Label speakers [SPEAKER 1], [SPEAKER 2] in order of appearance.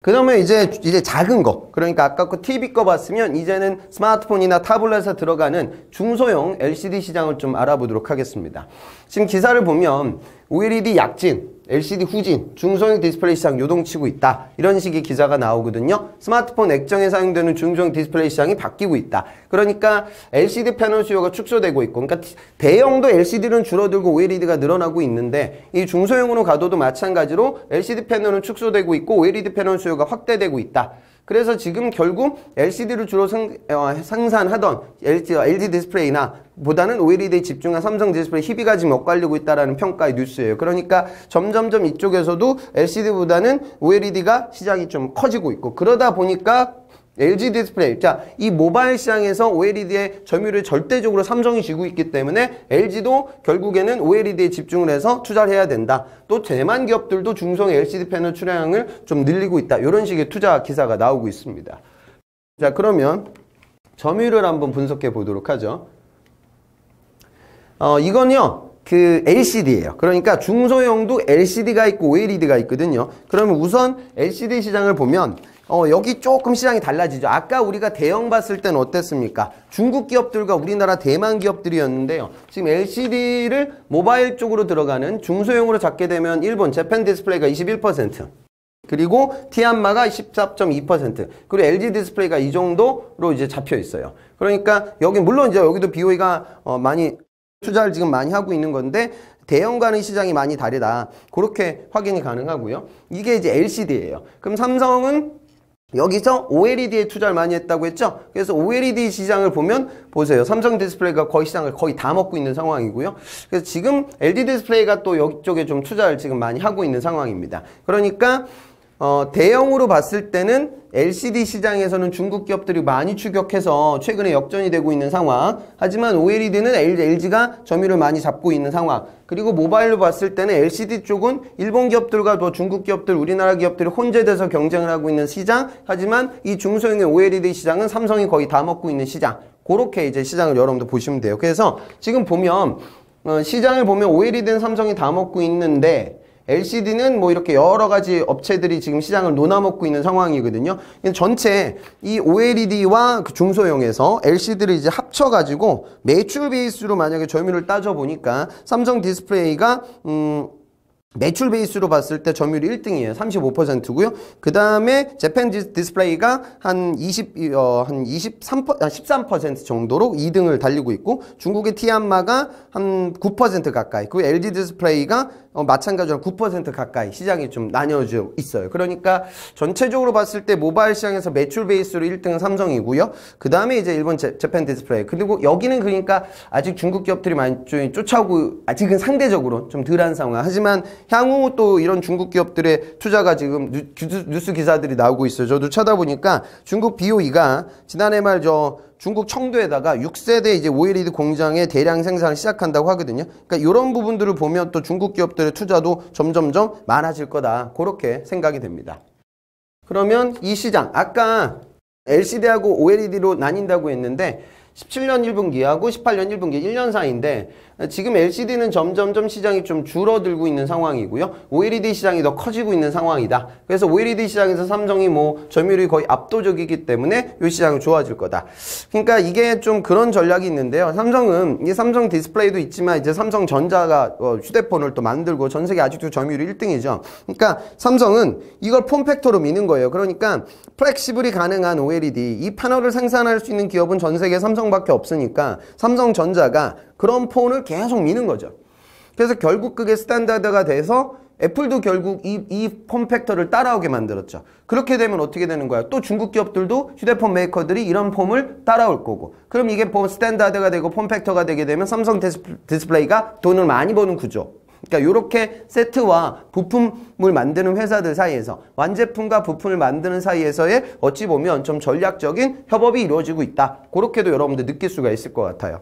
[SPEAKER 1] 그러면 이제 작은 거, 그러니까 아까 그 TV 거 봤으면 이제는 스마트폰이나 타블렛에 들어가는 중소형 LCD 시장을 좀 알아보도록 하겠습니다. 지금 기사를 보면 OLED 약진, LCD 후진, 중소형 디스플레이 시장 요동치고 있다. 이런 식의 기사가 나오거든요. 스마트폰 액정에 사용되는 중소형 디스플레이 시장이 바뀌고 있다. 그러니까 LCD 패널 수요가 축소되고 있고, 그러니까 대형도 LCD는 줄어들고 OLED가 늘어나고 있는데 이 중소형으로 가도도 마찬가지로 LCD 패널은 축소되고 있고 OLED 패널 수요가 확대되고 있다. 그래서 지금 결국 LCD를 주로 생산하던 LG 디스플레이나 보다는 OLED에 집중한 삼성 디스플레이 희비가 지금 엇갈리고 있다는 평가의 뉴스예요. 그러니까 점점점 이쪽에서도 LCD보다는 OLED가 시장이 좀 커지고 있고, 그러다 보니까 LG 디스플레이, 자, 이 모바일 시장에서 OLED의 점유율을 절대적으로 삼성이 쥐고 있기 때문에 LG도 결국에는 OLED에 집중을 해서 투자를 해야 된다. 또 대만 기업들도 중소형 LCD 패널 출하량을 좀 늘리고 있다. 이런 식의 투자 기사가 나오고 있습니다. 자, 그러면 점유율을 한번 분석해 보도록 하죠. 이건요, 그 LCD예요. 그러니까 중소형도 LCD가 있고 OLED가 있거든요. 그러면 우선 LCD 시장을 보면 여기 조금 시장이 달라지죠. 아까 우리가 대형 봤을 때는 어땠습니까? 중국 기업들과 우리나라 대만 기업들이었는데요. 지금 LCD를 모바일 쪽으로 들어가는 중소형으로 잡게 되면 일본 재팬 디스플레이가 21%, 그리고 티안마가 14.2%, 그리고 LG 디스플레이가 이 정도로 이제 잡혀 있어요. 그러니까 여기 물론 이제 여기도 BOE가 많이 투자를 지금 많이 하고 있는 건데 대형과는 시장이 많이 다르다. 그렇게 확인이 가능하고요. 이게 이제 LCD예요. 그럼 삼성은 여기서 OLED에 투자를 많이 했다고 했죠. 그래서 OLED 시장을 보면 보세요. 삼성 디스플레이가 거의 시장을 거의 다 먹고 있는 상황이고요. 그래서 지금 LG 디스플레이가 또 이쪽에 좀 투자를 지금 많이 하고 있는 상황입니다. 그러니까 대형으로 봤을 때는 LCD 시장에서는 중국 기업들이 많이 추격해서 최근에 역전이 되고 있는 상황. 하지만 OLED는 LG가 점유율을 많이 잡고 있는 상황. 그리고 모바일로 봤을 때는 LCD 쪽은 일본 기업들과 또 중국 기업들, 우리나라 기업들이 혼재돼서 경쟁을 하고 있는 시장. 하지만 이 중소형의 OLED 시장은 삼성이 거의 다 먹고 있는 시장. 그렇게 이제 시장을 여러분들 보시면 돼요. 그래서 지금 보면 시장을 보면 OLED는 삼성이 다 먹고 있는데 LCD는 뭐 이렇게 여러 가지 업체들이 지금 시장을 논아먹고 있는 상황이거든요. 전체 이 OLED와 그 중소형에서 LCD를 이제 합쳐가지고 매출 베이스로 만약에 점유율을 따져보니까 삼성 디스플레이가 매출 베이스로 봤을 때 점유율이 1등이에요. 35%고요. 그 다음에 재팬 디스플레이가 한 13% 정도로 2등을 달리고 있고, 중국의 티안마가 한 9% 가까이, 그리고 LG 디스플레이가 마찬가지로 9% 가까이 시장이 좀 나뉘어져 있어요. 그러니까 전체적으로 봤을 때 모바일 시장에서 매출 베이스로 1등은 삼성이고요. 그 다음에 이제 일본 재팬 디스플레이, 그리고 여기는 그러니까 아직 중국 기업들이 많이 쫓아오고 아직은 상대적으로 좀 덜한 상황. 하지만 향후 또 이런 중국 기업들의 투자가 지금 뉴스 기사들이 나오고 있어요. 저도 찾아보니까 중국 BOE가 지난해 말 중국 청도에다가 6세대 이제 OLED 공장의 대량 생산을 시작한다고 하거든요. 그러니까 이런 부분들을 보면 또 중국 기업들의 투자도 점점점 많아질 거다. 그렇게 생각이 됩니다. 그러면 이 시장, 아까 LCD하고 OLED로 나뉜다고 했는데 17년 1분기하고 18년 1분기 1년 사이인데 지금 LCD는 점점점 시장이 좀 줄어들고 있는 상황이고요. OLED 시장이 더 커지고 있는 상황이다. 그래서 OLED 시장에서 삼성이 뭐 점유율이 거의 압도적이기 때문에 이 시장은 좋아질 거다. 그러니까 이게 좀 그런 전략이 있는데요. 삼성은 이 삼성 디스플레이도 있지만 이제 삼성전자가 휴대폰을 또 만들고 전 세계 아직도 점유율이 1등이죠. 그러니까 삼성은 이걸 폼팩터로 미는 거예요. 그러니까 플렉시블이 가능한 OLED, 이 패널을 생산할 수 있는 기업은 전 세계 삼성밖에 없으니까 삼성전자가 그런 폰을 계속 미는 거죠. 그래서 결국 그게 스탠다드가 돼서 애플도 결국 이 폼팩터를 따라오게 만들었죠. 그렇게 되면 어떻게 되는 거야? 또 중국 기업들도 휴대폰 메이커들이 이런 폼을 따라올 거고, 그럼 이게 스탠다드가 되고 폼팩터가 되게 되면 삼성 디스플레이가 돈을 많이 버는 구조. 그러니까 이렇게 세트와 부품을 만드는 회사들 사이에서, 완제품과 부품을 만드는 사이에서의 어찌 보면 좀 전략적인 협업이 이루어지고 있다. 그렇게도 여러분들 느낄 수가 있을 것 같아요.